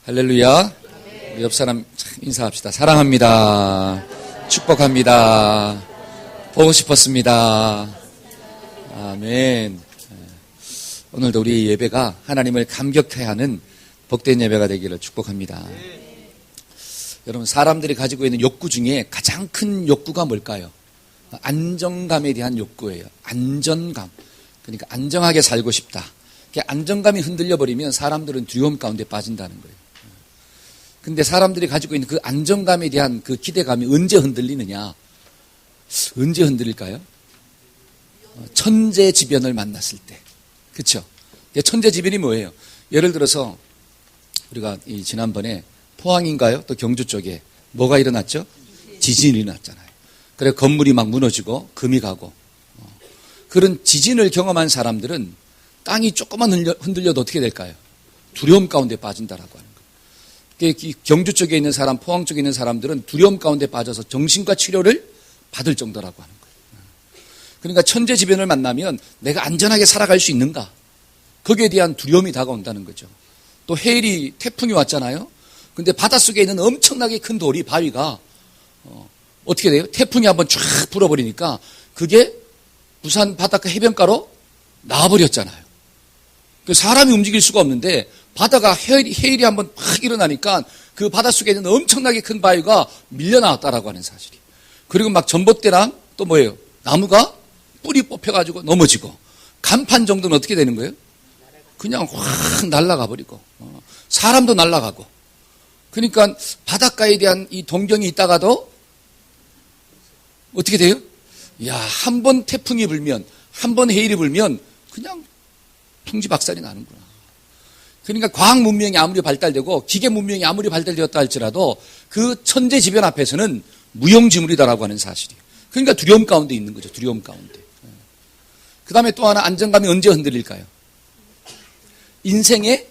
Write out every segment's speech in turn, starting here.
할렐루야. 우리 옆 사람 인사합시다. 사랑합니다. 축복합니다. 보고 싶었습니다. 아멘. 오늘도 우리 예배가 하나님을 감격해 하는 복된 예배가 되기를 축복합니다. 여러분, 사람들이 가지고 있는 욕구 중에 가장 큰 욕구가 뭘까요? 안정감에 대한 욕구예요. 안전감. 그러니까 안정하게 살고 싶다. 안정감이 흔들려 버리면 사람들은 두려움 가운데 빠진다는 거예요. 근데 사람들이 가지고 있는 그 안정감에 대한 그 기대감이 언제 흔들리느냐? 언제 흔들릴까요? 천재지변을 만났을 때. 그렇죠? 천재지변이 뭐예요? 예를 들어서 우리가 지난번에 포항인가요? 또 경주 쪽에 뭐가 일어났죠? 지진이 일어났잖아요. 그래 건물이 막 무너지고 금이 가고 그런 지진을 경험한 사람들은 땅이 조금만 흔들려도 어떻게 될까요? 두려움 가운데 빠진다라고 하는 거예요. 경주 쪽에 있는 사람, 포항 쪽에 있는 사람들은 두려움 가운데 빠져서 정신과 치료를 받을 정도라고 하는 거예요. 그러니까 천재지변을 만나면 내가 안전하게 살아갈 수 있는가? 거기에 대한 두려움이 다가온다는 거죠. 또 해일이 태풍이 왔잖아요. 근데 바닷속에 있는 엄청나게 큰 돌이 바위가 어떻게 돼요? 태풍이 한번 쫙 불어버리니까 그게 부산 바닷가 해변가로 나와버렸잖아요. 사람이 움직일 수가 없는데 바다가 해일이 한번 확 일어나니까 그 바닷속에 있는 엄청나게 큰 바위가 밀려나왔다라고 하는 사실이. 그리고 막 전봇대랑 또 뭐예요? 나무가 뿌리 뽑혀가지고 넘어지고 간판 정도는 어떻게 되는 거예요? 그냥 확 날아가 버리고 사람도 날아가고. 그러니까 바닷가에 대한 이 동경이 있다가도 어떻게 돼요? 야, 한 번 태풍이 불면, 한 번 해일이 불면 그냥 풍지박산이 나는구나. 그러니까 과학 문명이 아무리 발달되고 기계 문명이 아무리 발달되었다 할지라도 그 천재지변 앞에서는 무용지물이다라고 하는 사실이에요. 그러니까 두려움 가운데 있는 거죠. 두려움 가운데. 그 다음에 또 하나 안정감이 언제 흔들릴까요? 인생의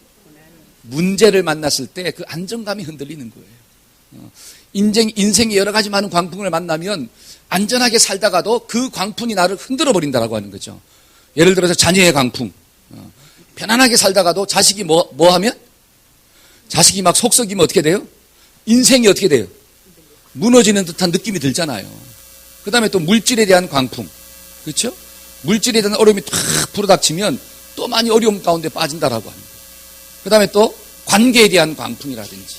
문제를 만났을 때 그 안정감이 흔들리는 거예요. 인생의 여러 가지 많은 광풍을 만나면 안전하게 살다가도 그 광풍이 나를 흔들어 버린다라고 하는 거죠. 예를 들어서 자녀의 광풍. 편안하게 살다가도 자식이 뭐 하면? 자식이 막 속썩이면 어떻게 돼요? 인생이 어떻게 돼요? 무너지는 듯한 느낌이 들잖아요. 그 다음에 또 물질에 대한 광풍. 그렇죠? 물질에 대한 어려움이 탁 불어닥치면 또 많이 어려움 가운데 빠진다라고 합니다. 그 다음에 또 관계에 대한 광풍이라든지.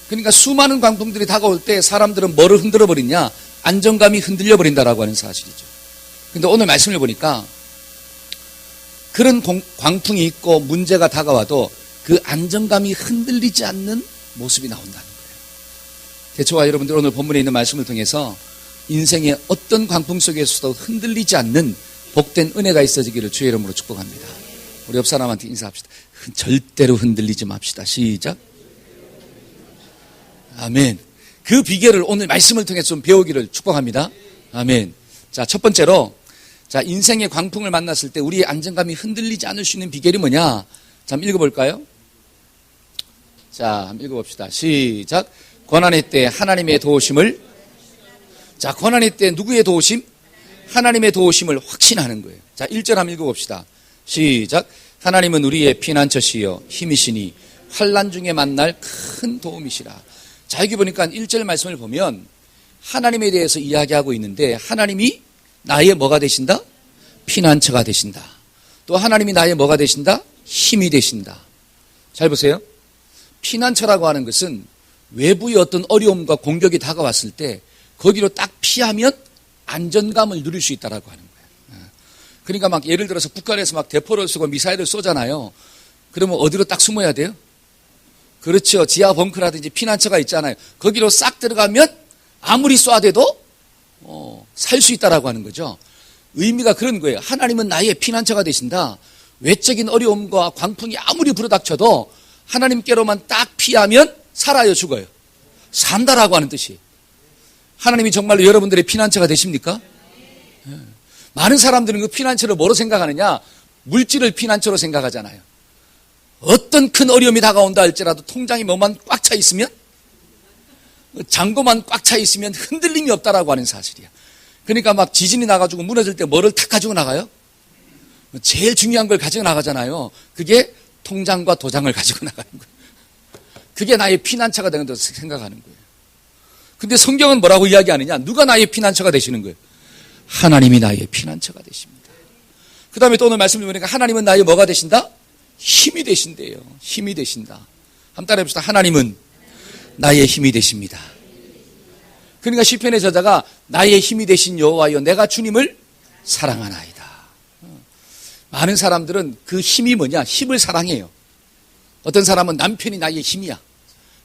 그러니까 수많은 광풍들이 다가올 때 사람들은 뭐를 흔들어 버리냐? 안정감이 흔들려 버린다라고 하는 사실이죠. 근데 오늘 말씀을 보니까 그런 광풍이 있고 문제가 다가와도 그 안정감이 흔들리지 않는 모습이 나온다는 거예요. 저와 여러분들 오늘 본문에 있는 말씀을 통해서 인생의 어떤 광풍 속에서도 흔들리지 않는 복된 은혜가 있어지기를 주의 이름으로 축복합니다. 우리 옆 사람한테 인사합시다. 절대로 흔들리지 맙시다. 시작. 아멘. 그 비결을 오늘 말씀을 통해서 좀 배우기를 축복합니다. 아멘. 자, 첫 번째로 자, 인생의 광풍을 만났을 때 우리의 안정감이 흔들리지 않을 수 있는 비결이 뭐냐? 자, 한번 읽어볼까요? 자, 한번 읽어봅시다. 시작. 고난의 때 하나님의 도우심을. 자, 고난의 때 누구의 도우심? 하나님의 도우심을 확신하는 거예요. 자, 1절 한번 읽어봅시다. 시작. 하나님은 우리의 피난처시여 힘이시니 환난 중에 만날 큰 도움이시라. 자, 여기 보니까 1절 말씀을 보면 하나님에 대해서 이야기하고 있는데 하나님이 나의 뭐가 되신다? 피난처가 되신다. 또 하나님이 나의 뭐가 되신다? 힘이 되신다. 잘 보세요. 피난처라고 하는 것은 외부의 어떤 어려움과 공격이 다가왔을 때 거기로 딱 피하면 안전감을 누릴 수 있다라고 하는 거예요. 그러니까 막 예를 들어서 북한에서 막 대포를 쏘고 미사일을 쏘잖아요. 그러면 어디로 딱 숨어야 돼요? 그렇죠. 지하 벙커라든지 피난처가 있잖아요. 거기로 싹 들어가면 아무리 쏴대도 살 수 있다라고 하는 거죠. 의미가 그런 거예요. 하나님은 나의 피난처가 되신다. 외적인 어려움과 광풍이 아무리 불어닥쳐도 하나님께로만 딱 피하면 살아요, 죽어요? 산다라고 하는 뜻이에요. 하나님이 정말로 여러분들의 피난처가 되십니까? 많은 사람들은 그 피난처를 뭐로 생각하느냐? 물질을 피난처로 생각하잖아요. 어떤 큰 어려움이 다가온다 할지라도 통장이 뭐만 꽉 차 있으면, 잔고만 꽉 차 있으면 흔들림이 없다라고 하는 사실이야. 그러니까 막 지진이 나가지고 무너질 때 뭐를 탁 가지고 나가요? 제일 중요한 걸 가지고 나가잖아요. 그게 통장과 도장을 가지고 나가는 거예요. 그게 나의 피난처가 되는 것을 생각하는 거예요. 근데 성경은 뭐라고 이야기하느냐? 누가 나의 피난처가 되시는 거예요? 하나님이 나의 피난처가 되십니다. 그 다음에 또 오늘 말씀을 보니까 하나님은 나의 뭐가 되신다? 힘이 되신대요. 힘이 되신다. 한번 따라해 봅시다. 하나님은 나의 힘이 되십니다. 그러니까 시편의 저자가 나의 힘이 되신 여호와여 내가 주님을 사랑하나이다. 많은 사람들은 그 힘이 뭐냐? 힘을 사랑해요. 어떤 사람은 남편이 나의 힘이야.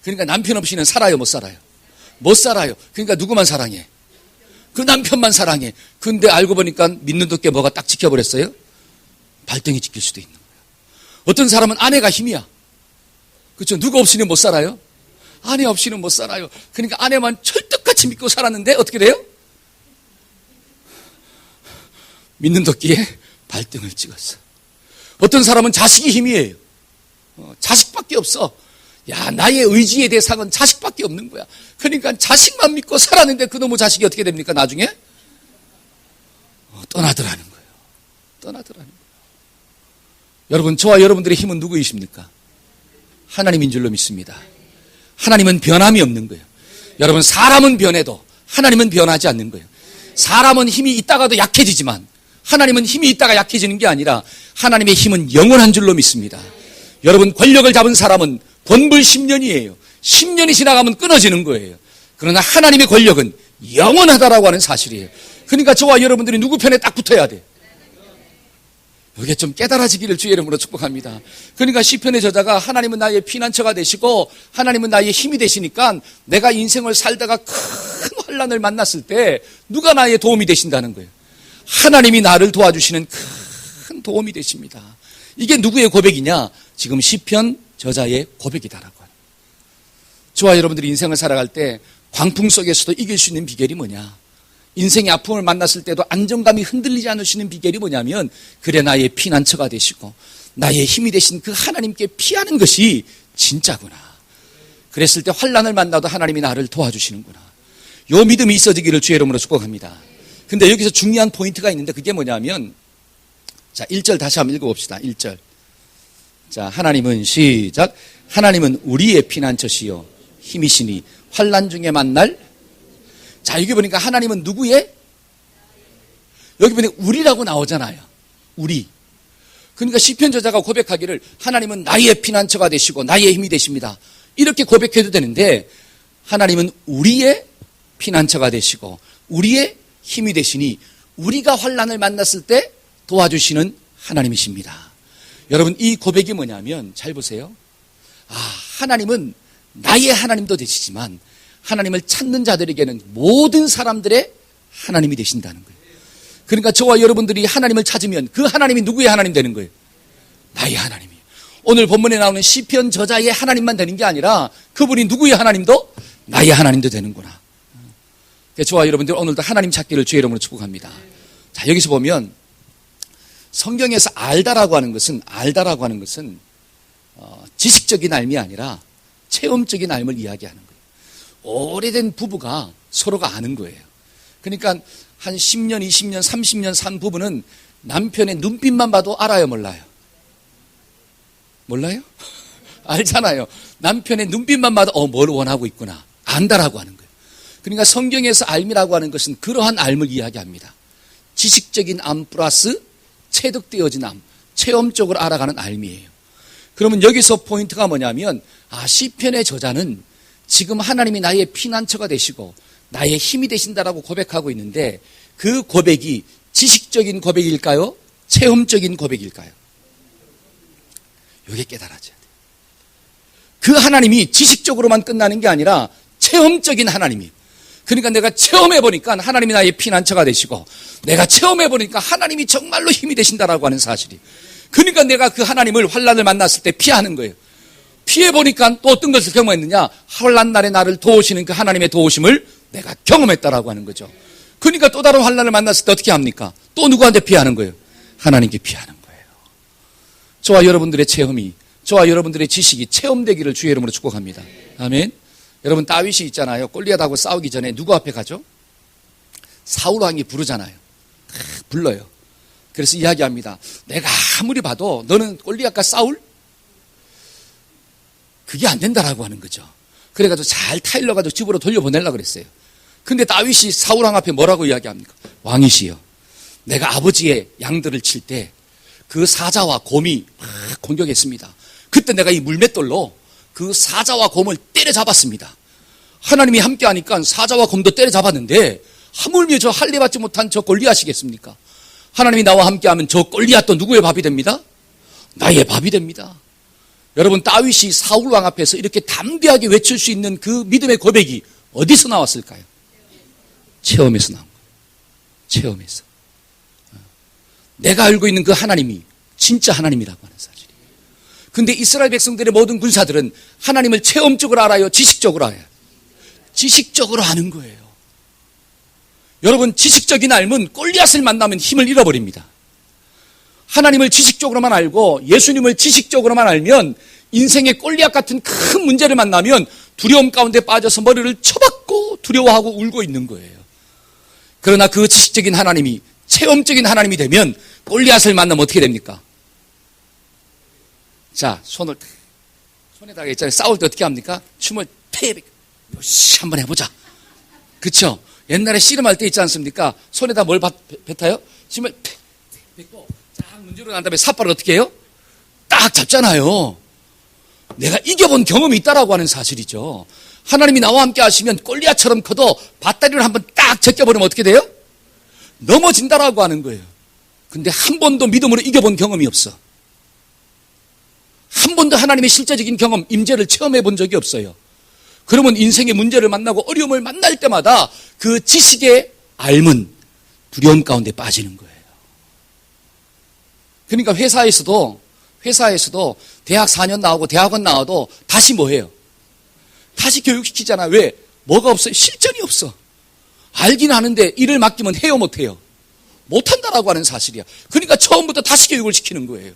그러니까 남편 없이는 살아요? 못 살아요? 못 살아요. 그러니까 누구만 사랑해? 그 남편만 사랑해. 근데 알고 보니까 믿는 도께 뭐가 딱 지켜버렸어요? 발등이 지킬 수도 있는 거예요. 어떤 사람은 아내가 힘이야. 그렇죠? 누구 없이는 못 살아요? 아내 없이는 못 살아요. 그러니까 아내만 철떡같이 믿고 살았는데 어떻게 돼요? 믿는 도끼에 발등을 찍었어. 어떤 사람은 자식이 힘이에요. 자식밖에 없어. 야, 나의 의지의 대상은 자식밖에 없는 거야. 그러니까 자식만 믿고 살았는데 그놈의 자식이 어떻게 됩니까? 나중에 떠나더라는 거예요. 떠나더라는 거예요. 여러분, 저와 여러분들의 힘은 누구이십니까? 하나님인 줄로 믿습니다. 하나님은 변함이 없는 거예요. 여러분, 사람은 변해도 하나님은 변하지 않는 거예요. 사람은 힘이 있다가도 약해지지만 하나님은 힘이 있다가 약해지는 게 아니라 하나님의 힘은 영원한 줄로 믿습니다. 여러분, 권력을 잡은 사람은 권불 10년이에요. 10년이 지나가면 끊어지는 거예요. 그러나 하나님의 권력은 영원하다라고 하는 사실이에요. 그러니까 저와 여러분들이 누구 편에 딱 붙어야 돼. 이게 좀 깨달아지기를 주의 이름으로 축복합니다. 그러니까 시편의 저자가 하나님은 나의 피난처가 되시고 하나님은 나의 힘이 되시니까 내가 인생을 살다가 큰 환난을 만났을 때 누가 나의 도움이 되신다는 거예요. 하나님이 나를 도와주시는 큰 도움이 되십니다. 이게 누구의 고백이냐? 지금 시편 저자의 고백이다라고 하는. 저와 여러분들이 인생을 살아갈 때 광풍 속에서도 이길 수 있는 비결이 뭐냐? 인생의 아픔을 만났을 때도 안정감이 흔들리지 않으시는 비결이 뭐냐면 그래 나의 피난처가 되시고 나의 힘이 되신 그 하나님께 피하는 것이 진짜구나. 그랬을 때 환난을 만나도 하나님이 나를 도와주시는구나. 요 믿음이 있어지기를 주의 이름으로 축복합니다. 근데 여기서 중요한 포인트가 있는데 그게 뭐냐면 자 1절 다시 한번 읽어봅시다. 1절. 자, 하나님은 시작. 하나님은 우리의 피난처시요 힘이시니 환난 중에 만날. 자, 여기 보니까 하나님은 누구의? 여기 보니까 우리라고 나오잖아요. 우리. 그러니까 시편 저자가 고백하기를 하나님은 나의 피난처가 되시고 나의 힘이 되십니다. 이렇게 고백해도 되는데 하나님은 우리의 피난처가 되시고 우리의 힘이 되시니 우리가 환난을 만났을 때 도와주시는 하나님이십니다. 여러분, 이 고백이 뭐냐면 잘 보세요. 하나님은 나의 하나님도 되시지만 하나님을 찾는 자들에게는 모든 사람들의 하나님이 되신다는 거예요. 그러니까 저와 여러분들이 하나님을 찾으면 그 하나님이 누구의 하나님 되는 거예요? 나의 하나님이에요. 오늘 본문에 나오는 시편 저자의 하나님만 되는 게 아니라 그분이 누구의 하나님도? 나의 하나님도 되는구나. 저와 여러분들 오늘도 하나님 찾기를 주의 이름으로 축복합니다. 자, 여기서 보면 성경에서 알다라고 하는 것은 지식적인 알미 아니라 체험적인 알을 이야기하는 거예요. 오래된 부부가 서로가 아는 거예요. 그러니까 한 10년, 20년, 30년 산 부부는 남편의 눈빛만 봐도 알아요, 몰라요? 몰라요? 알잖아요. 남편의 눈빛만 봐도 뭘 원하고 있구나. 안다라고 하는 거예요. 그러니까 성경에서 알미라고 하는 것은 그러한 알을 이야기합니다. 지식적인 암 플러스 체득되어진 암, 체험적으로 알아가는 알미예요. 그러면 여기서 포인트가 뭐냐면 시편의 저자는 지금 하나님이 나의 피난처가 되시고 나의 힘이 되신다라고 고백하고 있는데 그 고백이 지식적인 고백일까요? 체험적인 고백일까요? 이게 깨달아져야 돼요. 그 하나님이 지식적으로만 끝나는 게 아니라 체험적인 하나님이에요. 그러니까 내가 체험해보니까 하나님이 나의 피난처가 되시고 내가 체험해보니까 하나님이 정말로 힘이 되신다라고 하는 사실이. 그러니까 내가 그 하나님을 환난을 만났을 때 피하는 거예요. 피해보니까 또 어떤 것을 경험했느냐? 환난 날에 나를 도우시는 그 하나님의 도우심을 내가 경험했다라고 하는 거죠. 그러니까 또 다른 환난을 만났을 때 어떻게 합니까? 또 누구한테 피하는 거예요? 하나님께 피하는 거예요. 저와 여러분들의 체험이, 저와 여러분들의 지식이 체험되기를 주의 이름으로 축복합니다. 아멘. 여러분, 다윗이 있잖아요. 골리앗하고 싸우기 전에 누구 앞에 가죠? 사울 왕이 부르잖아요. 불러요. 그래서 이야기합니다. 내가 아무리 봐도 너는 골리앗과 싸울 그게 안 된다라고 하는 거죠. 그래가지고 잘 타일러가지고 집으로 돌려보내려고 그랬어요. 근데 다윗이 사울 왕 앞에 뭐라고 이야기합니까? 왕이시여, 내가 아버지의 양들을 칠 때 그 사자와 곰이 막 공격했습니다. 그때 내가 이 물맷돌로 그 사자와 곰을 때려잡았습니다. 하나님이 함께하니까 사자와 곰도 때려잡았는데 하물며 저 할례받지 못한 저 골리앗이겠습니까? 하나님이 나와 함께하면 저 골리앗도 누구의 밥이 됩니다? 나의 밥이 됩니다. 여러분, 다윗이 사울 왕 앞에서 이렇게 담대하게 외칠 수 있는 그 믿음의 고백이 어디서 나왔을까요? 체험에서 나온 거예요. 체험에서. 내가 알고 있는 그 하나님이 진짜 하나님이라고 하는 사실이에요. 근데 이스라엘 백성들의 모든 군사들은 하나님을 체험적으로 알아요? 지식적으로 알아요? 지식적으로 아는 거예요. 여러분, 지식적인 알면 골리앗을 만나면 힘을 잃어버립니다. 하나님을 지식적으로만 알고 예수님을 지식적으로만 알면 인생의 골리앗 같은 큰 문제를 만나면 두려움 가운데 빠져서 머리를 쳐박고 두려워하고 울고 있는 거예요. 그러나 그 지식적인 하나님이 체험적인 하나님이 되면 골리앗을 만나면 어떻게 됩니까? 자, 손에다가 있잖아요. 싸울 때 어떻게 합니까? 춤을 요시 한번 해보자. 그쵸? 옛날에 씨름할 때 있지 않습니까? 손에다 뭘 뱉어요? 힘을 뱉고 쫙 문지르고 난 다음에 삿발을 어떻게 해요? 딱 잡잖아요. 내가 이겨본 경험이 있다라고 하는 사실이죠. 하나님이 나와 함께 하시면 골리앗처럼 커도 밧다리를 한번 딱 제껴버리면 어떻게 돼요? 넘어진다라고 하는 거예요. 근데 한 번도 믿음으로 이겨본 경험이 없어. 한 번도 하나님의 실제적인 경험, 임재를 체험해 본 적이 없어요. 그러면 인생의 문제를 만나고 어려움을 만날 때마다 그 지식의 알문, 두려움 가운데 빠지는 거예요. 그러니까 회사에서도 대학 4년 나오고 대학원 나와도 다시 뭐 해요? 다시 교육시키잖아. 왜? 뭐가 없어요? 실전이 없어. 알긴 아는데 일을 맡기면 해요, 못해요? 못한다라고 하는 사실이야. 그러니까 처음부터 다시 교육을 시키는 거예요.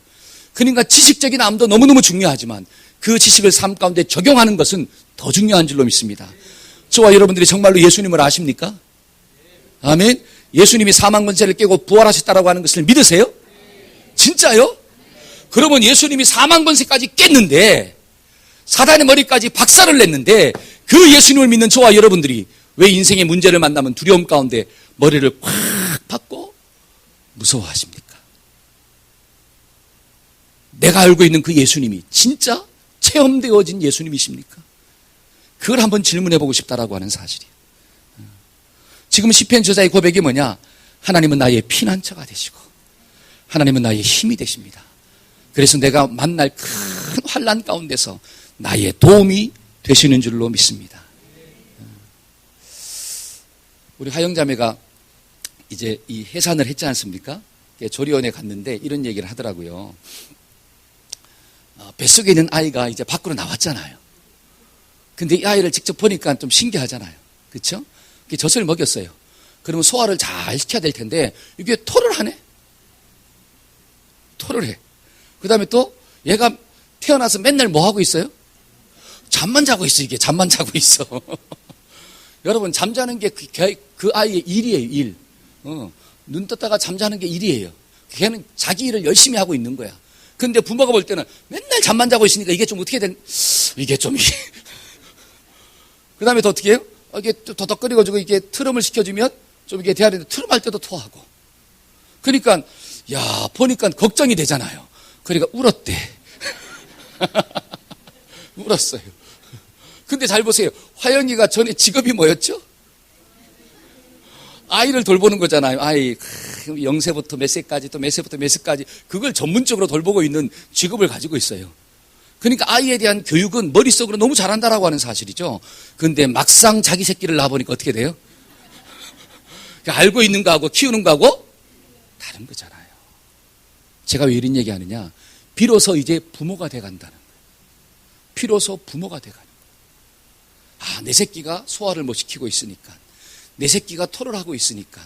그러니까 지식적인 암도 너무너무 중요하지만 그 지식을 삶 가운데 적용하는 것은 더 중요한 줄로 믿습니다. 저와 여러분들이 정말로 예수님을 아십니까? 아멘. 예수님이 사망 권세를 깨고 부활하셨다라고 하는 것을 믿으세요? 진짜요? 그러면 예수님이 사망 권세까지 깼는데 사단의 머리까지 박살을 냈는데 그 예수님을 믿는 저와 여러분들이 왜 인생의 문제를 만나면 두려움 가운데 머리를 콱 박고 무서워하십니까? 내가 알고 있는 그 예수님이 진짜 체험되어진 예수님이십니까? 그걸 한번 질문해 보고 싶다라고 하는 사실이에요. 지금 시편 저자의 고백이 뭐냐? 하나님은 나의 피난처가 되시고 하나님은 나의 힘이 되십니다. 그래서 내가 만날 큰 환난 가운데서 나의 도움이 되시는 줄로 믿습니다. 우리 하영자매가 이제 이 해산을 했지 않습니까? 조리원에 갔는데 이런 얘기를 하더라고요. 뱃속에 있는 아이가 이제 밖으로 나왔잖아요. 근데 이 아이를 직접 보니까 좀 신기하잖아요. 그렇죠? 젖을 먹였어요. 그러면 소화를 잘 시켜야 될 텐데 이게 토를 하네? 토를 해. 그 다음에 또 얘가 태어나서 맨날 뭐 하고 있어요? 잠만 자고 있어. 이게 잠만 자고 있어. 여러분, 잠자는 게 그 아이의 일이에요. 일. 눈 떴다가 잠자는 게 일이에요. 걔는 자기 일을 열심히 하고 있는 거야. 근데 부모가 볼 때는 맨날 잠만 자고 있으니까 이게 좀 어떻게 이게 좀 그 다음에 또 어떻게 해요? 이게 더덕거리가지고 이게 트름을 시켜주면 좀 이게 돼야 되는데 트름할 때도 토하고. 그러니까 야, 보니까 걱정이 되잖아요. 그러니까 울었대. 울었어요. 근데 잘 보세요. 화영이가 전에 직업이 뭐였죠? 아이를 돌보는 거잖아요. 아이, 0세부터 몇 세까지 또 몇 세부터 몇 세까지 그걸 전문적으로 돌보고 있는 직업을 가지고 있어요. 그러니까 아이에 대한 교육은 머릿속으로 너무 잘한다라고 하는 사실이죠. 근데 막상 자기 새끼를 낳아보니까 어떻게 돼요? 알고 있는 거하고 키우는 거하고 다른 거잖아요. 제가 왜 이런 얘기 하느냐? 비로소 이제 부모가 돼간다는 거예요. 비로소 부모가 돼가는 거예요. 내 새끼가 소화를 못 시키고 있으니까, 내 새끼가 토를 하고 있으니까,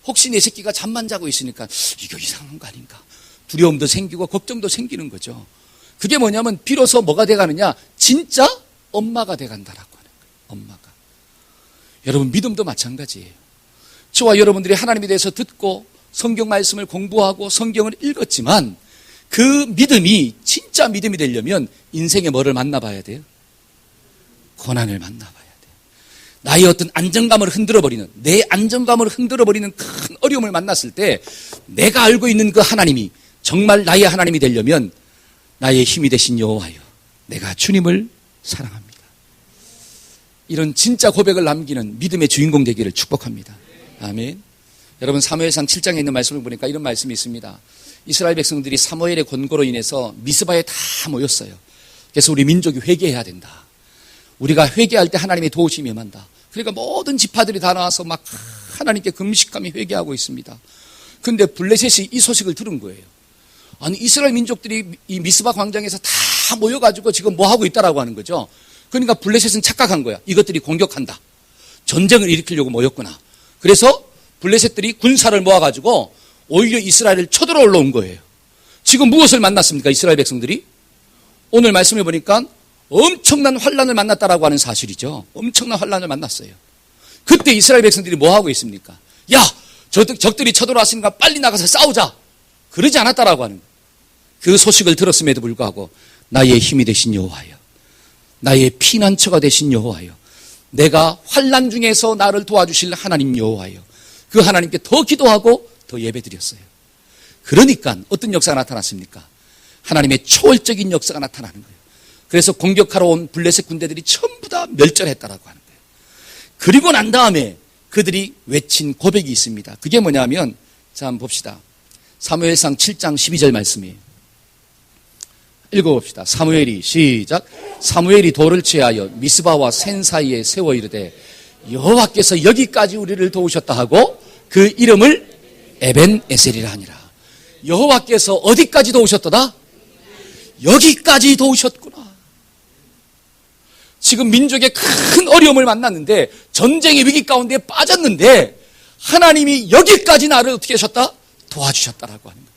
혹시 내 새끼가 잠만 자고 있으니까 이거 이상한 거 아닌가? 두려움도 생기고 걱정도 생기는 거죠. 그게 뭐냐면 비로소 뭐가 돼가느냐? 진짜 엄마가 돼간다라고 하는 거예요. 엄마가. 여러분, 믿음도 마찬가지예요. 저와 여러분들이 하나님에 대해서 듣고 성경 말씀을 공부하고 성경을 읽었지만 그 믿음이 진짜 믿음이 되려면 인생에 뭐를 만나봐야 돼요? 고난을 만나봐야 돼. 나의 어떤 안정감을 흔들어버리는, 내 안정감을 흔들어버리는 큰 어려움을 만났을 때 내가 알고 있는 그 하나님이 정말 나의 하나님이 되려면 나의 힘이 되신 여호와여, 내가 주님을 사랑합니다. 이런 진짜 고백을 남기는 믿음의 주인공 되기를 축복합니다. 아멘. 여러분, 사무엘상 7장에 있는 말씀을 보니까 이런 말씀이 있습니다. 이스라엘 백성들이 사무엘의 권고로 인해서 미스바에 다 모였어요. 그래서 우리 민족이 회개해야 된다. 우리가 회개할 때 하나님의 도우심이 임한다. 그러니까 모든 지파들이 다 나와서 막 하나님께 금식하며 회개하고 있습니다. 그런데 블레셋이 이 소식을 들은 거예요. 아니, 이스라엘 민족들이 이 미스바 광장에서 다 모여가지고 지금 뭐 하고 있다라고 하는 거죠. 그러니까 블레셋은 착각한 거야. 이것들이 공격한다. 전쟁을 일으키려고 모였구나. 그래서 블레셋들이 군사를 모아가지고 오히려 이스라엘을 쳐들어 올라온 거예요. 지금 무엇을 만났습니까? 이스라엘 백성들이? 오늘 말씀해 보니까 엄청난 환란을 만났다라고 하는 사실이죠. 엄청난 환란을 만났어요. 그때 이스라엘 백성들이 뭐 하고 있습니까? 야, 적들이 쳐들어왔으니까 빨리 나가서 싸우자. 그러지 않았다라고 하는 거예요. 그 소식을 들었음에도 불구하고 나의 힘이 되신 여호와여, 나의 피난처가 되신 여호와여, 내가 환난 중에서 나를 도와주실 하나님 여호와여, 그 하나님께 더 기도하고 더 예배드렸어요. 그러니까 어떤 역사가 나타났습니까? 하나님의 초월적인 역사가 나타나는 거예요. 그래서 공격하러 온 블레셋 군대들이 전부 다 멸절했다라고 하는 거예요. 그리고 난 다음에 그들이 외친 고백이 있습니다. 그게 뭐냐면, 자, 한번 봅시다. 사무엘상 7장 12절 말씀이에요. 읽어봅시다. 사무엘이, 시작. 사무엘이 돌을 취하여 미스바와 센 사이에 세워 이르되 여호와께서 여기까지 우리를 도우셨다 하고 그 이름을 에벤에셀이라 하니라. 여호와께서 어디까지 도우셨더라? 여기까지 도우셨구나. 지금 민족의 큰 어려움을 만났는데, 전쟁의 위기 가운데 빠졌는데 하나님이 여기까지 나를 어떻게 하셨다? 도와주셨다라고 하는 거예요.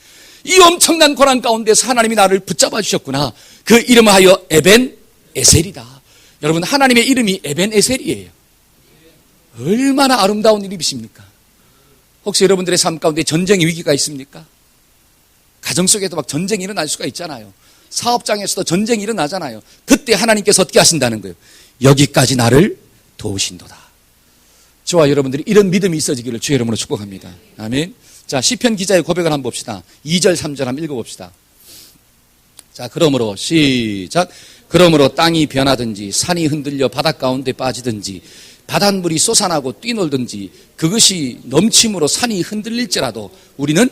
이 엄청난 고난 가운데서 하나님이 나를 붙잡아 주셨구나. 그 이름을 하여 에벤에셀이다. 여러분, 하나님의 이름이 에벤에셀이에요. 얼마나 아름다운 이름이십니까? 혹시 여러분들의 삶 가운데 전쟁의 위기가 있습니까? 가정 속에도 막 전쟁이 일어날 수가 있잖아요. 사업장에서도 전쟁이 일어나잖아요. 그때 하나님께서 어떻게 하신다는 거예요? 여기까지 나를 도우신도다. 저와 여러분들이 이런 믿음이 있어지기를 주의 이름으로 축복합니다. 아멘. 자, 시편 기자의 고백을 한번 봅시다. 2절 3절 한번 읽어봅시다. 자, 그러므로 시작. 그러므로 땅이 변하든지 산이 흔들려 바닷 가운데 빠지든지 바닷물이 솟아나고 뛰놀든지 그것이 넘침으로 산이 흔들릴지라도 우리는,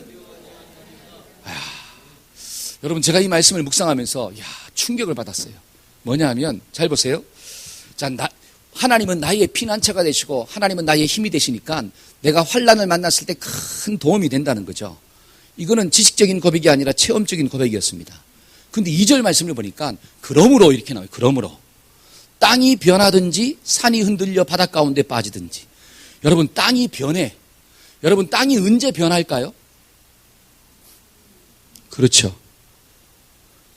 여러분, 제가 이 말씀을 묵상하면서 충격을 받았어요. 뭐냐면, 잘 보세요. 자, 하나님은 나의 피난처가 되시고 하나님은 나의 힘이 되시니까 내가 환난을 만났을 때 큰 도움이 된다는 거죠. 이거는 지식적인 고백이 아니라 체험적인 고백이었습니다. 그런데 2절 말씀을 보니까 그러므로 이렇게 나와요. 그러므로 땅이 변하든지 산이 흔들려 바닷 가운데 빠지든지. 여러분, 땅이 변해. 여러분, 땅이 언제 변할까요? 그렇죠.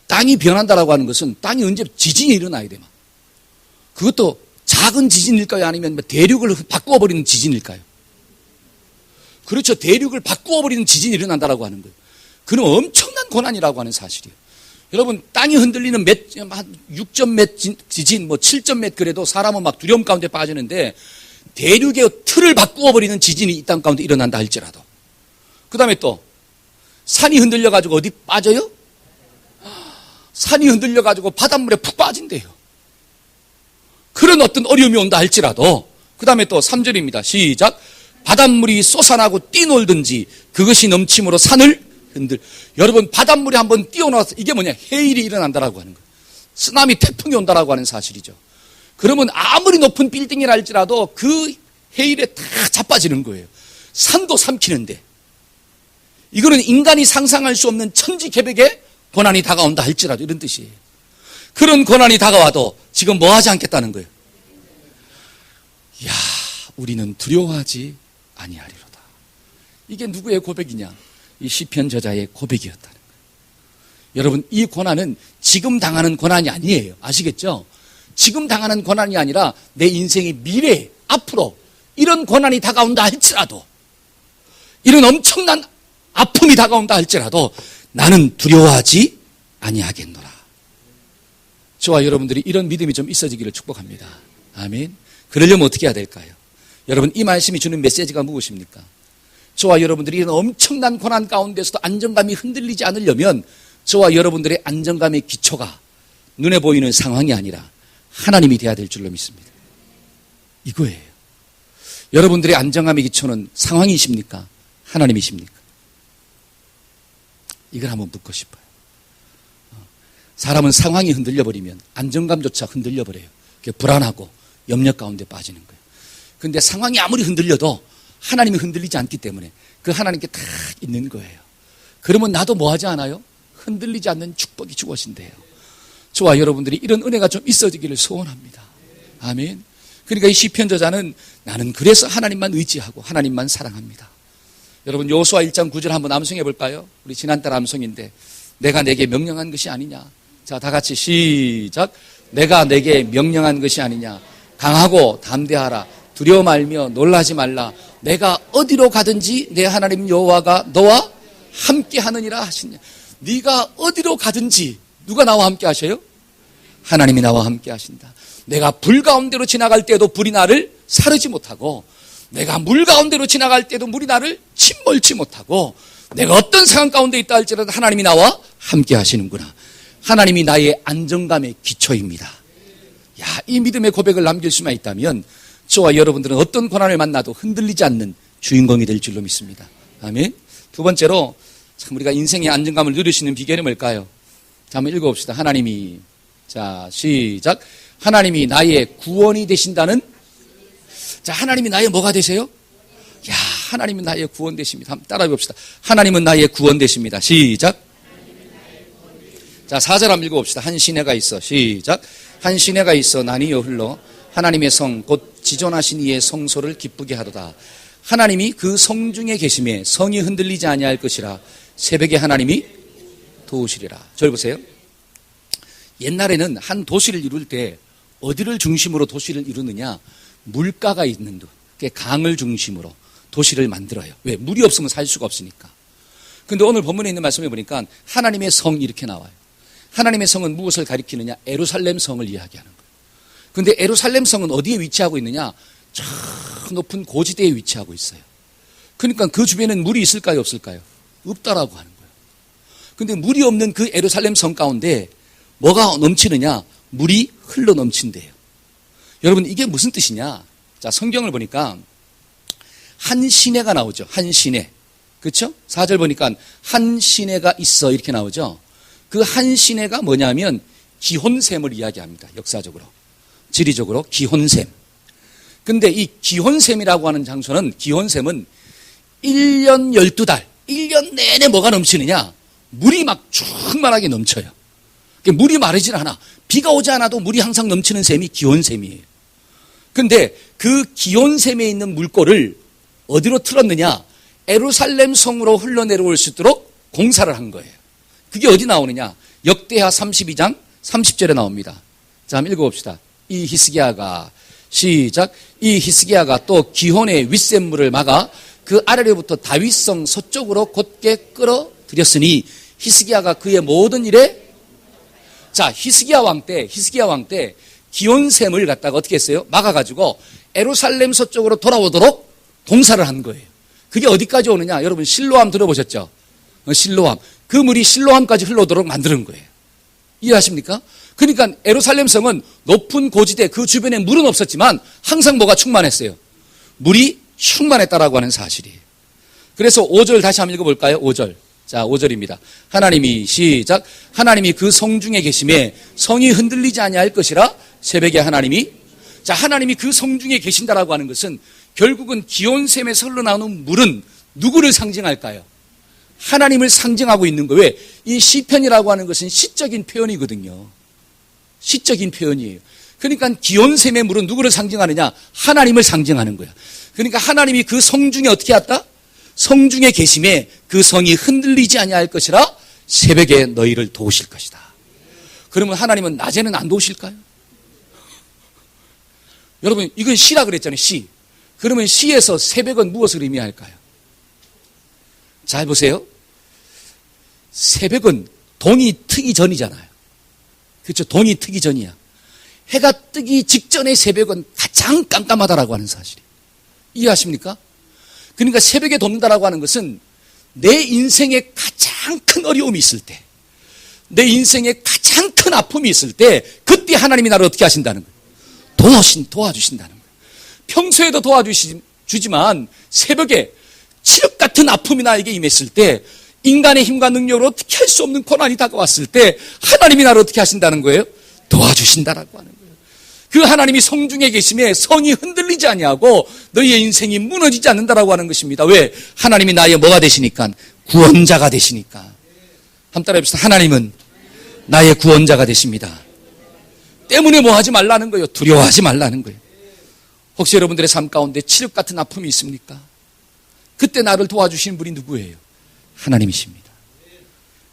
땅이 변한다라고 하는 것은 땅이 언제 지진이 일어나야 돼. 그것도 작은 지진일까요? 아니면 대륙을 바꾸어버리는 지진일까요? 그렇죠. 대륙을 바꾸어버리는 지진이 일어난다라고 하는 거예요. 그는 엄청난 고난이라고 하는 사실이에요. 여러분, 땅이 흔들리는 한 6점 몇 지진, 7점 몇 그래도 사람은 막 두려움 가운데 빠지는데 대륙의 틀을 바꾸어버리는 지진이 이 땅 가운데 일어난다 할지라도. 그 다음에 또 산이 흔들려가지고 어디 빠져요? 산이 흔들려가지고 바닷물에 푹 빠진대요. 그런 어떤 어려움이 온다 할지라도. 그 다음에 또 3절입니다. 시작. 바닷물이 솟아나고 뛰놀든지 그것이 넘침으로 산을 여러분, 바닷물이 한번 뛰어나와서 이게 뭐냐? 해일이 일어난다라고 하는 거예요. 쓰나미, 태풍이 온다라고 하는 사실이죠. 그러면 아무리 높은 빌딩이라 할지라도 그 해일에 다 자빠지는 거예요. 산도 삼키는데. 이거는 인간이 상상할 수 없는 천지개벽의 고난이 다가온다 할지라도 이런 뜻이에요. 그런 고난이 다가와도 지금 뭐 하지 않겠다는 거예요. 우리는 두려워하지 아니하리로다. 이게 누구의 고백이냐? 이 시편 저자의 고백이었다는 거예요. 여러분, 이 고난은 지금 당하는 고난이 아니에요. 아시겠죠? 지금 당하는 고난이 아니라 내 인생의 미래, 앞으로 이런 고난이 다가온다 할지라도, 이런 엄청난 아픔이 다가온다 할지라도 나는 두려워하지 아니하겠노라. 저와 여러분들이 이런 믿음이 좀 있어지기를 축복합니다. 아멘. 그러려면 어떻게 해야 될까요? 여러분, 이 말씀이 주는 메시지가 무엇입니까? 저와 여러분들이 이런 엄청난 고난 가운데서도 안정감이 흔들리지 않으려면 저와 여러분들의 안정감의 기초가 눈에 보이는 상황이 아니라 하나님이 돼야 될 줄로 믿습니다. 이거예요. 여러분들의 안정감의 기초는 상황이십니까? 하나님이십니까? 이걸 한번 묻고 싶어요. 사람은 상황이 흔들려버리면 안정감조차 흔들려버려요. 불안하고 염려 가운데 빠지는 거예요. 그런데 상황이 아무리 흔들려도 하나님이 흔들리지 않기 때문에 그 하나님께 다 있는 거예요. 그러면 나도 뭐 하지 않아요? 흔들리지 않는 축복이 주어진대요. 저와 여러분들이 이런 은혜가 좀 있어지기를 소원합니다. 아멘. 그러니까 이 시편 저자는 나는 그래서 하나님만 의지하고 하나님만 사랑합니다. 여러분, 여호수아 1장 9절 한번 암송해 볼까요? 우리 지난달 암송인데 내가 내게 명령한 것이 아니냐. 자, 다 같이 시작. 내가 내게 명령한 것이 아니냐. 강하고 담대하라. 두려워 말며 놀라지 말라. 내가 어디로 가든지 내 하나님 여호와가 너와 함께 하느니라 하시냐. 네가 어디로 가든지 누가 나와 함께 하셔요? 하나님이 나와 함께 하신다. 내가 불 가운데로 지나갈 때도 불이 나를 사르지 못하고, 내가 물 가운데로 지나갈 때도 물이 나를 침몰치 못하고, 내가 어떤 상황 가운데 있다 할지라도 하나님이 나와 함께 하시는구나. 하나님이 나의 안정감의 기초입니다. 야, 이 믿음의 고백을 남길 수만 있다면 저와 여러분들은 어떤 고난을 만나도 흔들리지 않는 주인공이 될 줄로 믿습니다. 아멘. 두 번째로 참 우리가 인생의 안정감을 누릴 수 있는 비결이 뭘까요? 자, 한번 읽어봅시다. 하나님이, 자, 시작. 하나님이 나의 구원이 되신다는, 자, 하나님이 나의 뭐가 되세요? 야, 하나님은 나의 구원 되십니다. 한번 따라해 봅시다. 하나님은 나의 구원 되십니다. 시작. 자, 4절 한번 읽어봅시다. 한 시내가 있어. 시작. 한 시내가 있어 나뉘어 흘러 하나님의 성 곧 지존하신 이의 성소를 기쁘게 하도다. 하나님이 그 성 중에 계심에 성이 흔들리지 아니할 것이라. 새벽에 하나님이 도우시리라. 저를 보세요. 옛날에는 한 도시를 이룰 때 어디를 중심으로 도시를 이루느냐? 물가가 있는 강을 중심으로 도시를 만들어요. 왜? 물이 없으면 살 수가 없으니까. 그런데 오늘 본문에 있는 말씀에 보니까 하나님의 성 이렇게 나와요. 하나님의 성은 무엇을 가리키느냐? 예루살렘 성을 이야기하는 거예요. 그런데 예루살렘 성은 어디에 위치하고 있느냐? 저 높은 고지대에 위치하고 있어요. 그러니까 그 주변에는 물이 있을까요? 없을까요? 없다라고 하는 거예요. 그런데 물이 없는 그 예루살렘 성 가운데 뭐가 넘치느냐? 물이 흘러 넘친대요. 여러분, 이게 무슨 뜻이냐? 자, 성경을 보니까 한 시내가 나오죠. 한 시내. 그렇죠? 4절 보니까 한 시내가 있어 이렇게 나오죠. 그 한 시내가 뭐냐면 기혼샘을 이야기합니다. 역사적으로. 지리적으로 기혼샘. 근데 이 기혼샘이라고 하는 장소는, 기혼샘은 1년 12달, 1년 내내 뭐가 넘치느냐? 물이 막 충만하게 넘쳐요. 물이 마르질 않아. 비가 오지 않아도 물이 항상 넘치는 샘이 기혼샘이에요. 근데 그 기혼샘에 있는 물꼬를 어디로 틀었느냐? 예루살렘 성으로 흘러내려올 수 있도록 공사를 한 거예요. 그게 어디 나오느냐? 역대하 32장 30절에 나옵니다. 자, 한번 읽어봅시다. 이 히스기야가, 시작. 이 히스기야가 또 기혼의 윗샘물을 막아 그 아래로부터 다윗성 서쪽으로 곧게 끌어들였으니 히스기야가 그의 모든 일에, 자, 히스기야 왕 때 기혼샘을 갖다가 어떻게 했어요? 막아가지고 예루살렘 서쪽으로 돌아오도록 공사를 한 거예요. 그게 어디까지 오느냐? 여러분 실로암 들어보셨죠? 실로암. 그 물이 실로암까지 흘러오도록 만드는 거예요. 이해하십니까? 그러니까 예루살렘 성은 높은 고지대, 그 주변에 물은 없었지만 항상 뭐가 충만했어요? 물이 충만했다라고 하는 사실이에요. 그래서 5절 다시 한번 읽어볼까요? 5절. 자, 5절입니다. 하나님이, 시작. 하나님이 그 성 중에 계심에 성이 흔들리지 아니할 것이라. 새벽에 하나님이, 자, 하나님이 그 성 중에 계신다라고 하는 것은 결국은 기온샘에서 흘러나오는 물은 누구를 상징할까요? 하나님을 상징하고 있는 거예요. 왜? 이 시편이라고 하는 것은 시적인 표현이거든요. 시적인 표현이에요. 그러니까 기온샘의 물은 누구를 상징하느냐? 하나님을 상징하는 거야. 그러니까 하나님이 그 성 중에 어떻게 했다? 성 중에 계심에 그 성이 흔들리지 아니할 것이라. 새벽에 너희를 도우실 것이다. 그러면 하나님은 낮에는 안 도우실까요? 여러분, 이건 시라 그랬잖아요. 시. 그러면 시에서 새벽은 무엇을 의미할까요? 잘 보세요. 새벽은 동이 트기 전이잖아요. 그렇죠. 동이 트기 전이야. 해가 뜨기 직전의 새벽은 가장 깜깜하다라고 하는 사실이. 이해하십니까? 그러니까 새벽에 돕는다라고 하는 것은 내 인생에 가장 큰 어려움이 있을 때, 내 인생에 가장 큰 아픔이 있을 때, 그때 하나님이 나를 어떻게 하신다는 거예요? 도와주신다는 거예요. 평소에도 도와주지만 새벽에 칠흑 같은 아픔이 나에게 임했을 때, 인간의 힘과 능력으로 어떻게 할 수 없는 고난이 다가왔을 때 하나님이 나를 어떻게 하신다는 거예요? 도와주신다라고 하는 거예요. 그 하나님이 성중에 계심에 성이 흔들리지 아니하고 너희의 인생이 무너지지 않는다라고 하는 것입니다. 왜? 하나님이 나의 뭐가 되시니까? 구원자가 되시니까. 한번 따라해 봅시다. 하나님은 나의 구원자가 되십니다. 때문에 뭐 하지 말라는 거예요. 두려워하지 말라는 거예요. 혹시 여러분들의 삶 가운데 칠흑 같은 아픔이 있습니까? 그때 나를 도와주시는 분이 누구예요? 하나님이십니다.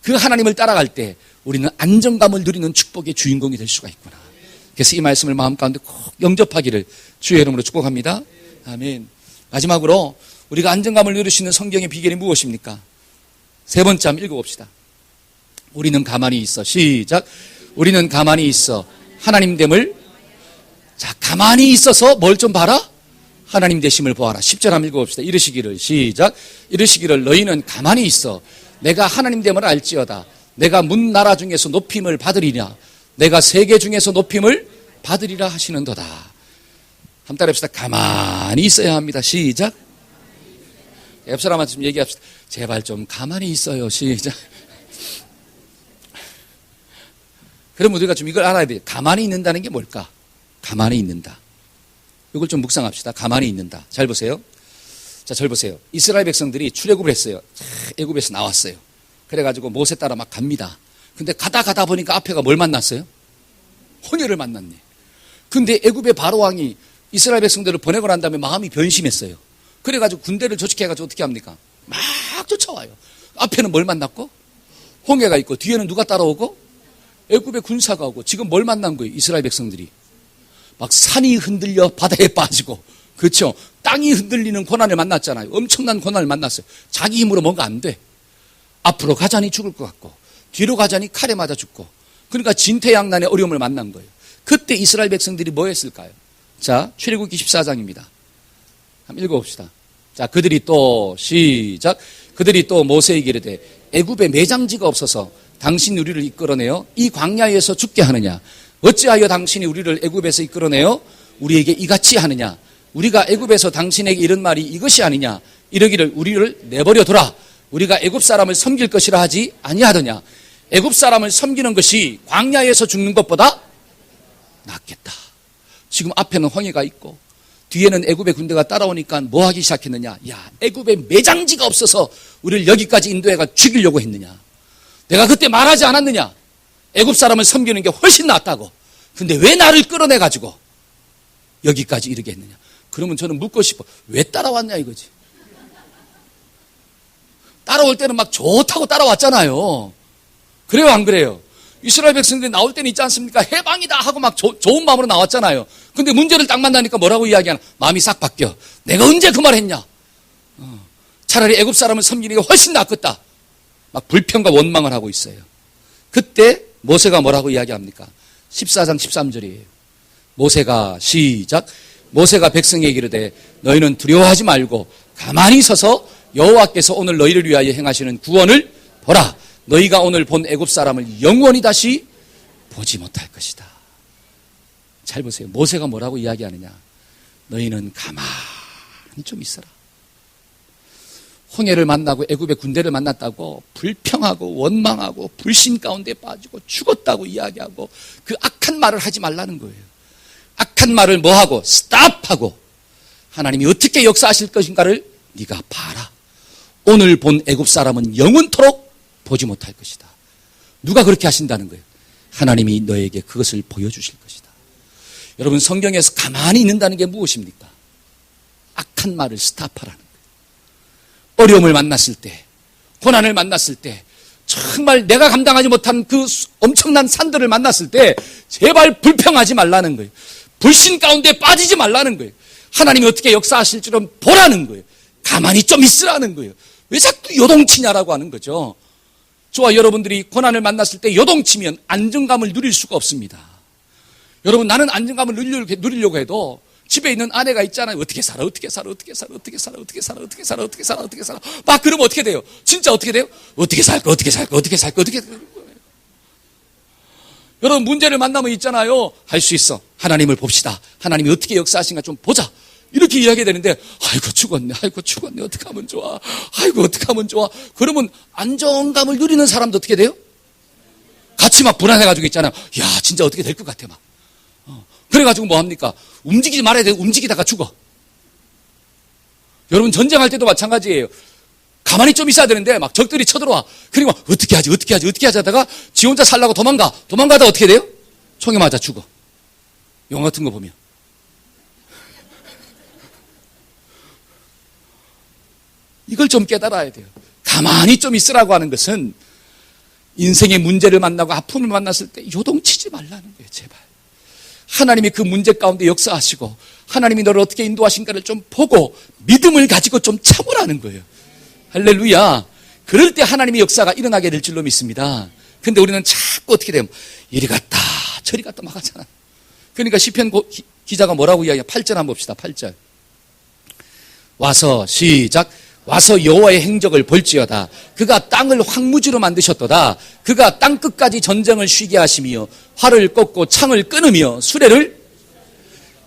그 하나님을 따라갈 때 우리는 안정감을 누리는 축복의 주인공이 될 수가 있구나. 그래서 이 말씀을 마음 가운데 꼭 영접하기를 주의 이름으로 축복합니다. 아멘. 마지막으로 우리가 안정감을 누릴 수 있는 성경의 비결이 무엇입니까? 세 번째 한번 읽어봅시다. 우리는 가만히 있어. 시작. 우리는 가만히 있어. 하나님됨을. 자, 가만히 있어서 뭘 좀 봐라? 하나님 되심을 보아라. 10절 한번 읽어봅시다. 이르시기를. 시작. 이르시기를 너희는 가만히 있어. 내가 하나님됨을 알지어다. 내가 문 나라 중에서 높임을 받으리냐. 내가 세계 중에서 높임을 받으리라 하시는도다. 한번 따라합시다. 가만히 있어야 합니다. 시작. 옆 사람한테 좀 얘기합시다. 제발 좀 가만히 있어요. 시작. 그럼 우리가 좀 이걸 알아야 돼요. 가만히 있는다는 게 뭘까? 가만히 있는다. 이걸 좀 묵상합시다. 가만히 있는다. 잘 보세요. 자, 잘 보세요. 이스라엘 백성들이 출애굽을 했어요. 애굽에서 나왔어요. 그래가지고 모세 따라 막 갑니다. 근데 가다 보니까 앞에가 뭘 만났어요? 홍해를 만났네. 근데 애굽의 바로왕이 이스라엘 백성들을 보내고 난 다음에 마음이 변심했어요. 그래가지고 군대를 조직해가지고 어떻게 합니까? 막 쫓아와요. 앞에는 뭘 만났고? 홍해가 있고 뒤에는 누가 따라오고? 애굽의 군사가 오고. 지금 뭘 만난 거예요? 이스라엘 백성들이. 막 산이 흔들려 바다에 빠지고, 그렇죠? 땅이 흔들리는 고난을 만났잖아요. 엄청난 고난을 만났어요. 자기 힘으로 뭔가 안 돼. 앞으로 가자니 죽을 것 같고 뒤로 가자니 칼에 맞아 죽고. 그러니까 진퇴양난의 어려움을 만난 거예요. 그때 이스라엘 백성들이 뭐 했을까요? 자, 출애굽기 14장입니다. 한번 읽어봅시다. 자, 그들이 또 시작. 그들이 또 모세에게 이르되 애굽에 매장지가 없어서 당신 우리를 이끌어내어 이 광야에서 죽게 하느냐. 어찌하여 당신이 우리를 애굽에서 이끌어내어 우리에게 이같이 하느냐. 우리가 애굽에서 당신에게 이런 말이 이것이 아니냐. 이러기를 우리를 내버려 둬라. 우리가 애굽 사람을 섬길 것이라 하지 아니하더냐. 애굽 사람을 섬기는 것이 광야에서 죽는 것보다 낫겠다. 지금 앞에는 홍해가 있고 뒤에는 애굽의 군대가 따라오니까 뭐 하기 시작했느냐. 야, 애굽에 매장지가 없어서 우리를 여기까지 인도해가 죽이려고 했느냐. 내가 그때 말하지 않았느냐. 애굽 사람을 섬기는 게 훨씬 낫다고. 근데 왜 나를 끌어내가지고 여기까지 이르게 했느냐. 그러면 저는 묻고 싶어. 왜 따라왔냐 이거지. 따라올 때는 막 좋다고 따라왔잖아요. 그래요 안 그래요? 이스라엘 백성들이 나올 때는 있지 않습니까? 해방이다 하고 막 좋은 마음으로 나왔잖아요. 근데 문제를 딱 만나니까 뭐라고 이야기하나? 마음이 싹 바뀌어. 내가 언제 그 말 했냐. 차라리 애굽 사람을 섬기는 게 훨씬 낫겠다. 막 불평과 원망을 하고 있어요. 그때 모세가 뭐라고 이야기합니까? 14장 13절이에요. 모세가 시작. 모세가 백성에게 이르되 너희는 두려워하지 말고 가만히 서서 여호와께서 오늘 너희를 위하여 행하시는 구원을 보라. 너희가 오늘 본 애굽 사람을 영원히 다시 보지 못할 것이다. 잘 보세요. 모세가 뭐라고 이야기하느냐. 너희는 가만히 좀 있어라. 홍해를 만나고 애굽의 군대를 만났다고 불평하고 원망하고 불신 가운데 빠지고 죽었다고 이야기하고 그 악한 말을 하지 말라는 거예요. 악한 말을 뭐하고 스탑하고 하나님이 어떻게 역사하실 것인가를 네가 봐라. 오늘 본 애굽 사람은 영원토록 보지 못할 것이다. 누가 그렇게 하신다는 거예요? 하나님이 너에게 그것을 보여주실 것이다. 여러분 성경에서 가만히 있는다는 게 무엇입니까? 악한 말을 스탑하라는 거예요. 어려움을 만났을 때, 고난을 만났을 때, 정말 내가 감당하지 못한 그 엄청난 산들을 만났을 때 제발 불평하지 말라는 거예요. 불신 가운데 빠지지 말라는 거예요. 하나님이 어떻게 역사하실 줄은 보라는 거예요. 가만히 좀 있으라는 거예요. 왜 자꾸 요동치냐라고 하는 거죠. 저와 여러분들이 고난을 만났을 때 요동치면 안정감을 누릴 수가 없습니다. 여러분, 나는 안정감을 누리려고 해도 집에 있는 아내가 있잖아요. 어떻게 살아? 막 그러면 어떻게 돼요? 진짜 어떻게 돼요? 어떻게 살까? 여러분, 문제를 만나면 있잖아요. 할 수 있어. 하나님을 봅시다. 하나님이 어떻게 역사하신가 좀 보자. 이렇게 이야기해야 되는데, 아이고 죽었네. 어떡하면 좋아. 그러면 안정감을 누리는 사람도 어떻게 돼요? 같이 막 불안해가지고 있잖아요. 야, 진짜 어떻게 될 것 같아, 막. 그래가지고 뭐 합니까? 움직이지 말아야 돼요. 움직이다가 죽어. 여러분, 전쟁할 때도 마찬가지예요. 가만히 좀 있어야 되는데 막 적들이 쳐들어와. 그리고 어떻게 하지 하다가 지 혼자 살려고 도망가다 어떻게 돼요? 총에 맞아 죽어. 영화 같은 거 보면. 이걸 좀 깨달아야 돼요. 가만히 좀 있으라고 하는 것은 인생의 문제를 만나고 아픔을 만났을 때 요동치지 말라는 거예요. 제발. 하나님이 그 문제 가운데 역사하시고 하나님이 너를 어떻게 인도하신가를 좀 보고 믿음을 가지고 좀 참으라는 거예요. 할렐루야. 그럴 때 하나님의 역사가 일어나게 될 줄로 믿습니다. 근데 우리는 자꾸 어떻게 되면 이리 갔다 저리 갔다 막 하잖아. 그러니까 시편 기자가 뭐라고 이야기해요? 8절 한번 봅시다. 8절. 와서 시작. 와서 여호와의 행적을 볼지어다. 그가 땅을 황무지로 만드셨도다. 그가 땅 끝까지 전쟁을 쉬게 하시며 활을 꺾고 창을 끊으며 수레를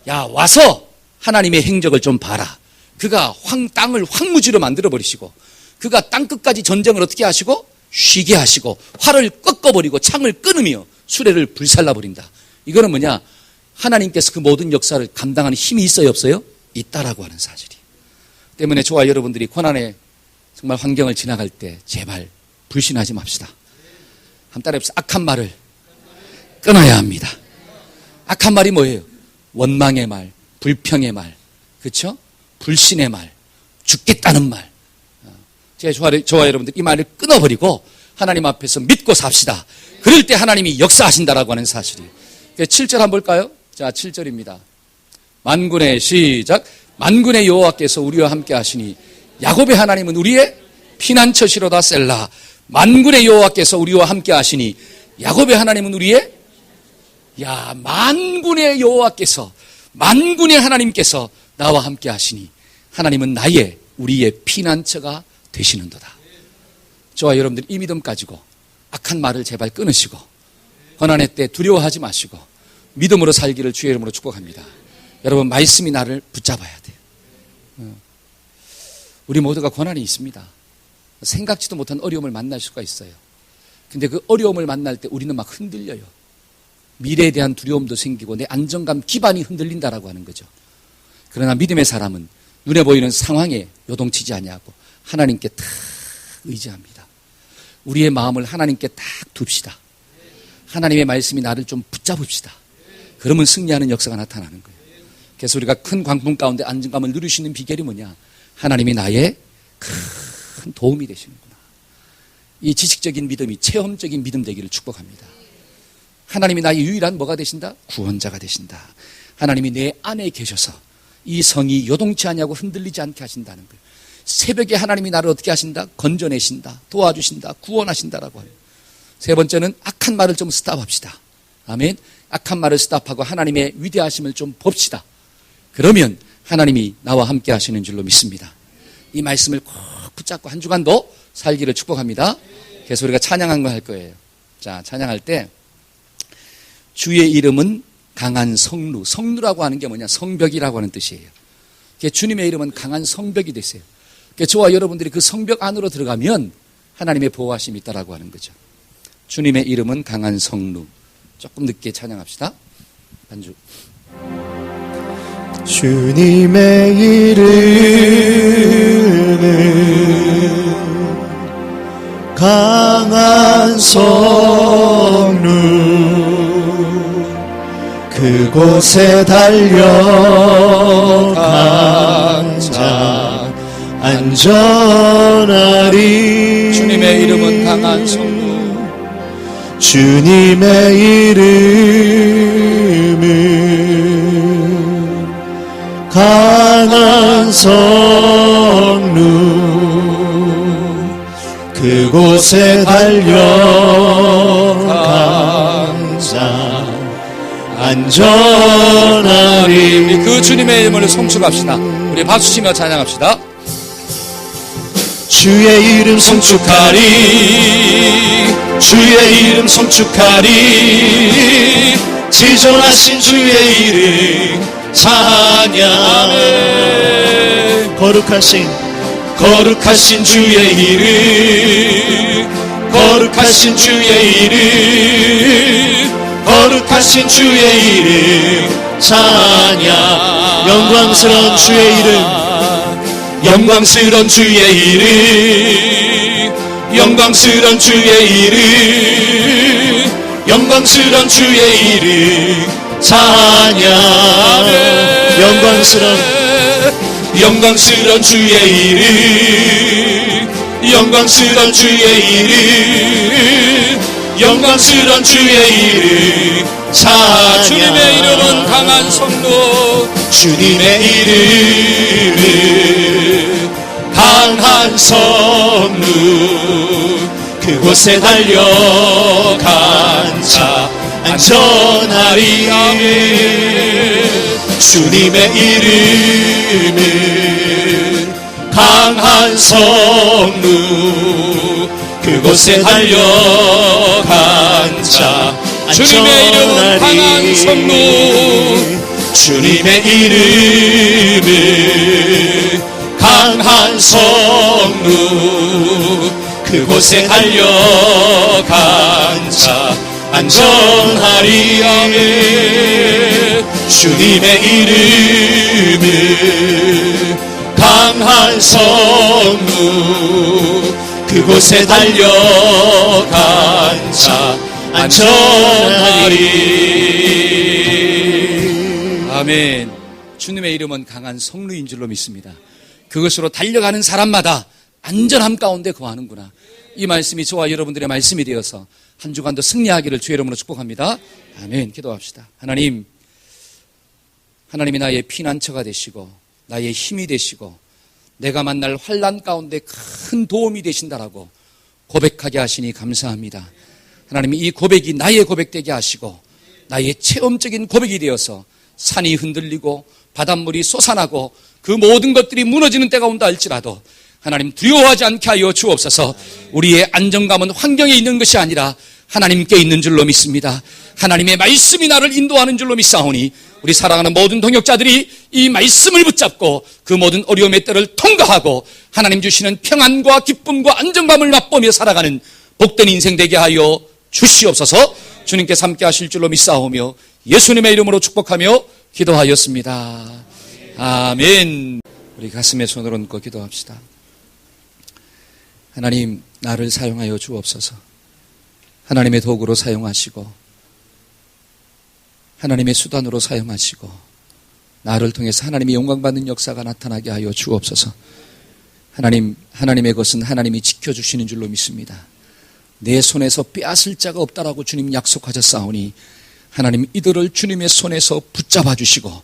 와서 하나님의 행적을 좀 봐라. 그가 땅을 황무지로 만들어 버리시고 그가 땅 끝까지 전쟁을 어떻게 하시고 쉬게 하시고 활을 꺾어버리고 창을 끊으며 수레를 불살라 버린다. 이거는 뭐냐? 하나님께서 그 모든 역사를 감당하는 힘이 있어요, 없어요? 있다라고 하는 사실이. 때문에 저와 여러분들이 고난의 정말 환경을 지나갈 때 제발 불신하지 맙시다. 한 따라 해봅시다. 악한 말을 끊어야 합니다. 악한 말이 뭐예요? 원망의 말, 불평의 말, 그렇죠? 불신의 말, 죽겠다는 말. 저와 여러분들 이 말을 끊어버리고 하나님 앞에서 믿고 삽시다. 그럴 때 하나님이 역사하신다라고 하는 사실이. 7절 한번 볼까요? 자, 7절입니다. 만군의 시작. 만군의 여호와께서 우리와 함께 하시니 야곱의 하나님은 우리의 피난처시로다. 셀라. 만군의 여호와께서 우리와 함께 하시니 야곱의 하나님은 우리의 만군의 여호와께서 만군의 하나님께서 나와 함께 하시니 하나님은 우리의 피난처가 되시는도다. 저와 여러분들 이 믿음 가지고 악한 말을 제발 끊으시고 고난의 때 두려워하지 마시고 믿음으로 살기를 주의 이름으로 축복합니다. 여러분, 말씀이 나를 붙잡아야 돼요. 우리 모두가 고난이 있습니다. 생각지도 못한 어려움을 만날 수가 있어요. 근데 그 어려움을 만날 때 우리는 막 흔들려요. 미래에 대한 두려움도 생기고 내 안정감 기반이 흔들린다라고 하는 거죠. 그러나 믿음의 사람은 눈에 보이는 상황에 요동치지 아니하고 하나님께 탁 의지합니다. 우리의 마음을 하나님께 딱 둡시다. 하나님의 말씀이 나를 좀 붙잡읍시다. 그러면 승리하는 역사가 나타나는 거예요. 그래서 우리가 큰 광풍 가운데 안정감을 누릴 수 있는 비결이 뭐냐? 하나님이 나의 큰 도움이 되시는구나. 이 지식적인 믿음이 체험적인 믿음 되기를 축복합니다. 하나님이 나의 유일한 뭐가 되신다? 구원자가 되신다. 하나님이 내 안에 계셔서 이 성이 요동치 않냐고 흔들리지 않게 하신다는 거예요. 새벽에 하나님이 나를 어떻게 하신다? 건져내신다. 도와주신다. 구원하신다라고 해요. 세 번째는 악한 말을 좀 스탑합시다. 아멘. 악한 말을 스탑하고 하나님의 위대하심을 좀 봅시다. 그러면 하나님이 나와 함께 하시는 줄로 믿습니다. 이 말씀을 꼭 붙잡고 한 주간도 살기를 축복합니다. 그래서 우리가 찬양한 거 할 거예요. 자, 찬양할 때 주의 이름은 강한 성루. 성루라고 하는 게 뭐냐? 성벽이라고 하는 뜻이에요. 주님의 이름은 강한 성벽이 되세요. 저와 여러분들이 그 성벽 안으로 들어가면 하나님의 보호하심이 있다라고 하는 거죠. 주님의 이름은 강한 성루. 조금 늦게 찬양합시다. 반주. 주님의 이름은 강한 성루. 그곳에 달려가자 안전하리. 주님의 이름은 강한 성루. 주님의 이름은 강한 성루. 그곳에 달려가자 안전하리. 그 주님의 이름을 송축합시다. 우리 박수치며 찬양합시다. 주의 이름 송축하리, 주의 이름 송축하리, 지존하신 주의 이름 찬양. 거룩하신 주의 이름, 거룩하신 주의 이름, 거룩하신 주의 이름 찬양. 영광스러운 주의 이름, 영광스러운 주의 이름, 영광스러운 주의 이름, 영광스러운 주의 이름 찬양. 영광스러운 주의 이름, 영광스러운 주의 이름, 영광스러운 주의 이름 찬양. 주님의 이름은 강한 성로, 주님의 이름은 강한 성루, 그곳에 달려간 자 안전하리. 주님의 이름은 강한 성루, 그곳에 달려간 자 주님의 이름은 강한 성루, 주님의 이름은 강한 성루, 그곳에 달려간 자 안전하리. 주님의 이름은 강한 성루, 그곳에 달려간 자 안전하리. 아멘. 주님의 이름은 강한 성루인 줄로 믿습니다. 그것으로 달려가는 사람마다 안전함 가운데 거하는구나. 이 말씀이 저와 여러분들의 말씀이 되어서 한 주간도 승리하기를 주의 이름으로 축복합니다. 아멘. 기도합시다. 하나님이 나의 피난처가 되시고 나의 힘이 되시고 내가 만날 환난 가운데 큰 도움이 되신다라고 고백하게 하시니 감사합니다. 하나님이 이 고백이 나의 고백되게 하시고 나의 체험적인 고백이 되어서 산이 흔들리고 바닷물이 솟아나고 그 모든 것들이 무너지는 때가 온다 할지라도 하나님 두려워하지 않게 하여 주옵소서. 우리의 안정감은 환경에 있는 것이 아니라 하나님께 있는 줄로 믿습니다. 하나님의 말씀이 나를 인도하는 줄로 믿사오니 우리 사랑하는 모든 동역자들이 이 말씀을 붙잡고 그 모든 어려움의 때를 통과하고 하나님 주시는 평안과 기쁨과 안정감을 맛보며 살아가는 복된 인생 되게 하여 주시옵소서. 주님께서 함께 하실 줄로 믿사오며 예수님의 이름으로 축복하며 기도하였습니다. 아멘. 우리 가슴에 손을 얹고 기도합시다. 하나님, 나를 사용하여 주옵소서. 하나님의 도구로 사용하시고 하나님의 수단으로 사용하시고 나를 통해서 하나님의 영광받는 역사가 나타나게 하여 주옵소서. 하나님의 것은 하나님이 지켜주시는 줄로 믿습니다. 내 손에서 빼앗을 자가 없다라고 주님 약속하셨사오니 하나님 이들을 주님의 손에서 붙잡아 주시고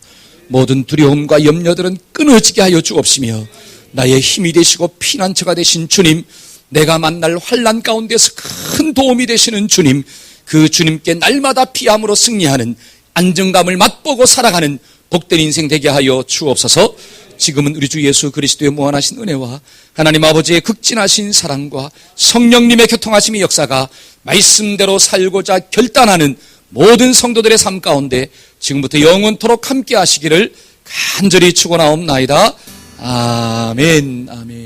모든 두려움과 염려들은 끊어지게 하여 주옵시며 나의 힘이 되시고 피난처가 되신 주님, 내가 만날 환난 가운데서 큰 도움이 되시는 주님, 그 주님께 날마다 피함으로 승리하는 안정감을 맛보고 살아가는 복된 인생 되게 하여 주옵소서. 지금은 우리 주 예수 그리스도의 무한하신 은혜와 하나님 아버지의 극진하신 사랑과 성령님의 교통하심의 역사가 말씀대로 살고자 결단하는 모든 성도들의 삶 가운데 지금부터 영원토록 함께 하시기를 간절히 축원하옵나이다. 아멘. 아멘.